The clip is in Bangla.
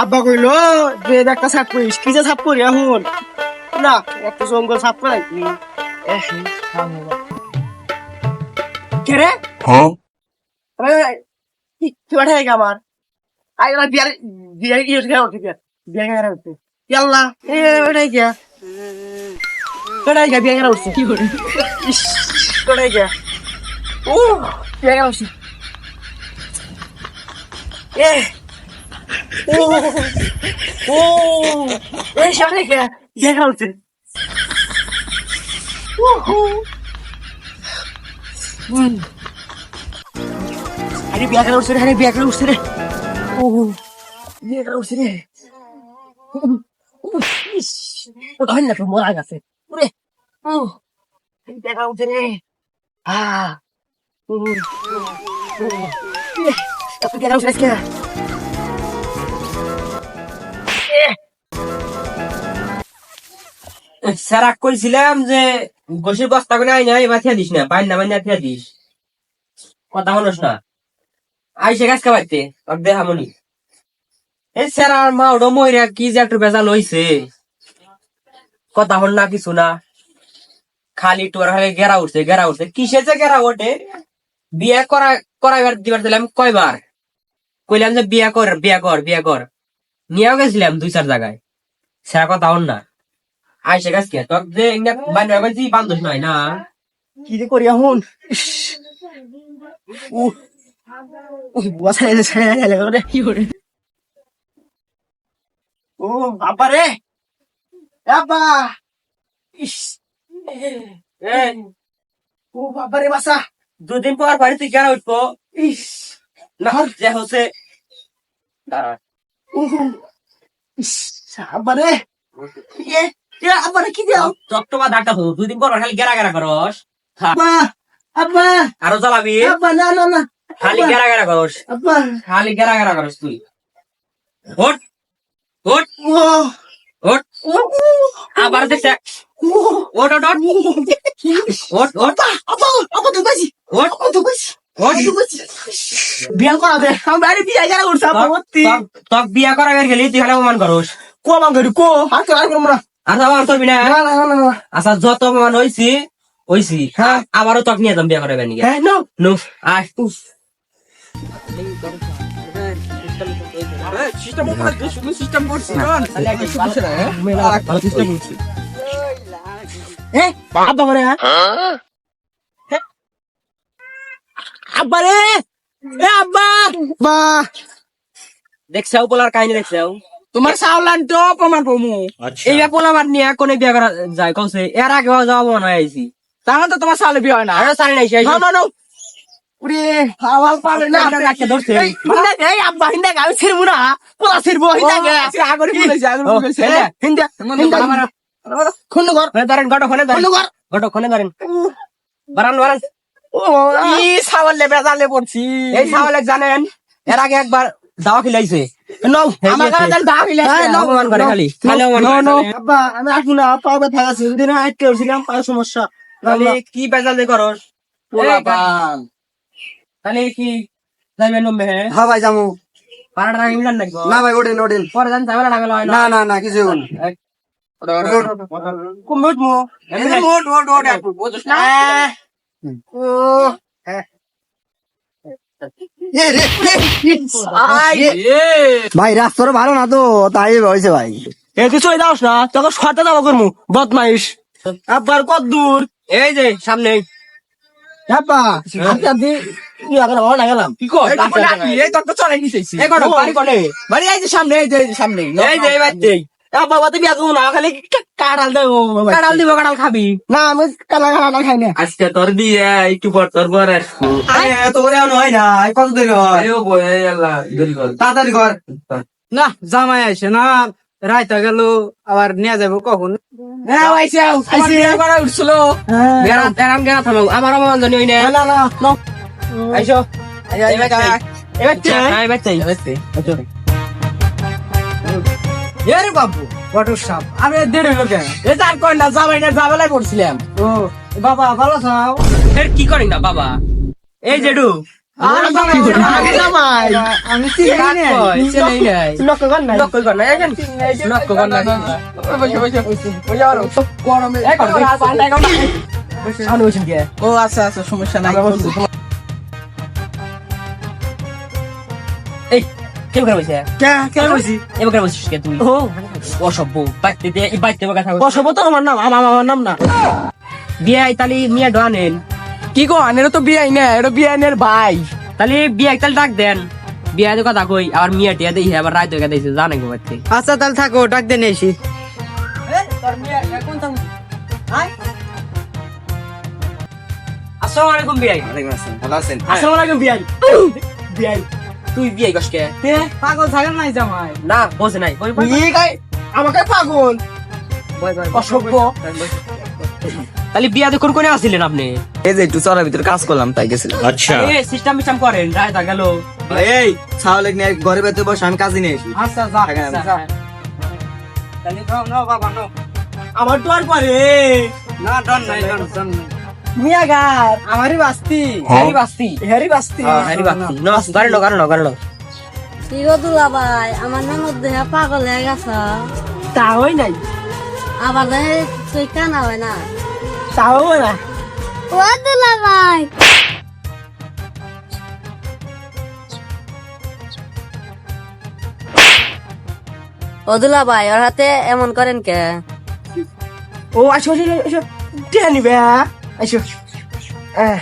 আব্বা কইলো যে একটা সাপ করিস, কি যে সাপ করি এখন না, একটা জঙ্গল সাপ করে কে রে? কি পাঠাই আমার আই বিয়ার বিয়ার ইয়ে খেয়ে উঠে বিয়ার খেয়ে উঠতে ইয়াল্লা ওটাই গিয়া বিয়ার খেয়ে উঠছে কি করে ওটাই গিয়া ও বিয়ার খেয়ে উঠছে এ ও ও এই সামনে গিয়া বিয়ার খেয়ে উঠছে আরে বিয়া করে উঠছে রে, আরে বিয়া করে উঠছে রে, ও বিয়া করে উঠছে রে, ও ধর না তো মরা গেছে ওরে, ও বিয়া করে উঠছে রে, বিয়া করে উঠছে কে স্যার কইছিলাম যে গোসের বস্তা করে আই না এবার থিয়া দিস না, বাইর না বাইর থিয়া দিস, কথা হলোস না আইসে গাছ খাবাইতে তোর দেহামনি। এই স্যার আর মা ওটা মহিরা কি যে একটু বেজাল হইছে, কথা হল না কিছু না, খালি টোর হয়ে গেরা উঠছে কিসের যে গেরা ওঠে। বিয়ে করাইবার দিবার দিলাম কয়বার, কইলাম যে বিয়া কর নিয়েও গেছিলাম 2-4 জায়গায়, স্যার কথা হল না আইসে গাছ কে তোর যে বান্ধব নয় না, কি যে করি এখন ও বাবা রে বাবা, ও বাবা রে বাসা 2 দিন পর বাড়িতে গেরা উঠবো, ইস না যে হচ্ছে আব্বারে আব্বারে কি দিও চট্টবা ডাক্তার 2 দিন পর খালি গেরা করস, আব্বা আব্বা আরো জ্বালাবি আব্বা, না না না খালি গেরা করস, আব্বা খালি গেরা করস তুই। ওঠ ওঠ ও ওঠ আবার দেখছে, ওঠ ওঠ ওঠ ওঠ আব্বা আব্বা তো বাজি ওঠ ও তো বাজি ওঠ বিয়া করা দে আমি বাড়ি বিয়া গেলে উঠছে আব্বা মতি তক বিয়া করা বের গেলি তুই খালি অপমান করস, কো মান করি কো আর তো আর করব না আর আমার করবি না। না না না না আচ্ছা যত অপমান হইছি হ্যাঁ আবারও তক নিয়ে যাম বিয়া করাবেন নাকি, হ্যাঁ নো নো আয় আব্বা করে আব্বা রে আব্বা বা দেখছাও পোলার কাহিনী দেখছাও, তোমার সাউলান তো প্রমাণ পাবো এইটা পোলাবার নিয়ে কোনে বিয়া করা যায় কৌছে, এর আগে যাওয়া মনে হয় আইছি, তাহলে তো তোমার সালে বিয়ে হয় না আরো চালি নাইছি না না না উরে আওয়াজ পাবে না কাকে ধরছে হিন্দা এই আব্বা হিন্দা গাল ছিড়বো না পোলা ছিড়বো হিন্দা গে আগরে বলেছে হিন্দা হিন্দা খুন কর ধরেন গটক খনে ধরেন বারান ও ই সাওয়ালে বেজালে পড়ছি এই সাওয়ালে জানেন এর আগে একবার দাওয়া খিলাইছে, নো আমার কাছে দাও হিলা অপমান করে খালি অপমান করে। আব্বা আমি আসবো না পাও ব্যথা আছে দিন আটকে উঠছিলাম পায়ের সমস্যা তাহলে কি বেজাল দে করস পোলা পান তাহলে কি যাইবেন নমে হ্যাঁ ভাই যামু পাড়াটা রাখি মিলান নাকি না ভাই ওঠেন ওঠেন পরে জান ঝামেলা টামেলা হয় না না না কিছু কুমুট মো মোট মোট মোট বুঝছ না ও ভাই রাস্তা ভালো না তো তাই হয়েছে ভাই এ তুই চলে যাস না তোকে সরতে যাবো করমু বদমাইশ আব্বার কত দূর এই যে সামনে আব্বা আমি গেলাম কি কর এই তোর তো চলে গেছিস এই কত বাড়ি কোনে বাড়ি এই যে সামনে এই যে সামনে এই যে এই বাড়ি বাবা তুমি এখন না খালি কাঁঠাল দেবো কাঁঠাল দিব কাঁঠাল খাবি না আমি কাঁঠাল খাই না আজকে তোর বিয়ে একটু পর তোর পর আসবো তোর এমন হয় না কত দেরি হয় তাড়াতাড়ি কর না জামাই আসে না রাইতা গেল আবার নিয়ে যাবো কখন উঠছিল আমার অপমান জানি হই না না না না আইসো এরে বাবু বটর সাপ আমি দেরি হলো কেন এ তার কই না জামাই না জাবেলাই পড়ছিলাম ও বাবা ভালো আছো কি করেন না বাবা এই জেডু আমি চিনি না। চেনেই নাই নকল কর নাই নকল কর না এখন নকল কর না ও আচ্ছা আচ্ছা সমস্যা নাই এই কেউ করে বসে কে বলছি এবার করে বসিস কে তুই ও অসভ্য বাইতে দিয়ে বাইতে কথা অসব তো আমার নাম আমার নাম না বিয়ে তালি মিয়া ডানেন কি গো আনের তো বিয়ে না এটা বিয়ে আইনের ভাই তাহলে বিয়ে তাহলে ডাক দেন বিয়ে তো কথা কই আবার মিয়া টিয়া দেই আবার রাত হয়ে গেছে জানে গো বাড়তে আচ্ছা তাহলে থাকো, ডাক দেন এসি। আসসালামু আলাইকুম বিয়ে ভালো আছেন? আসসালামু আলাইকুম বিয়ে বিয়ে তুই বিয়ে কসকে পাগল থাকেন নাই জামাই? না বসে নাই বই বই কি গাই আমাকে পাগল বই বই অসভ্য তাহলে বিয়া দেখুন কোনে আসছিলেন আপনি এই যে একটু চড়ার ভিতরে কাজ করলাম তাই গেছিলাম। এ সিস্টেম মিস্টেম করেন রাত গেল এই ছাওলেক নিয়ে ঘরে ভেতরে বসে আমি কাজে নিয়ে এসি। আচ্ছা যা যা। তাহলে নাও নাও বাবা নাও। আমার তো আর পারে না ডন নাই ডন নাই। মিয়া গার আমারই বাস্তি। হ্যারি বাস্তি হেরি বাস্তি হ্যারি বাস্তি ন গাড়ো চিরদুলা ভাই আমার নামের দেহে পাগল হয়ে গেছে তা হই নাই আবার দেহে তুই কানা হয় না তাও না ও দুলা ভাই ও দুলা ভাই ওর হাতে এমন করেন কে ও আসো আসো আসো টিয়া নিবে আসো আহ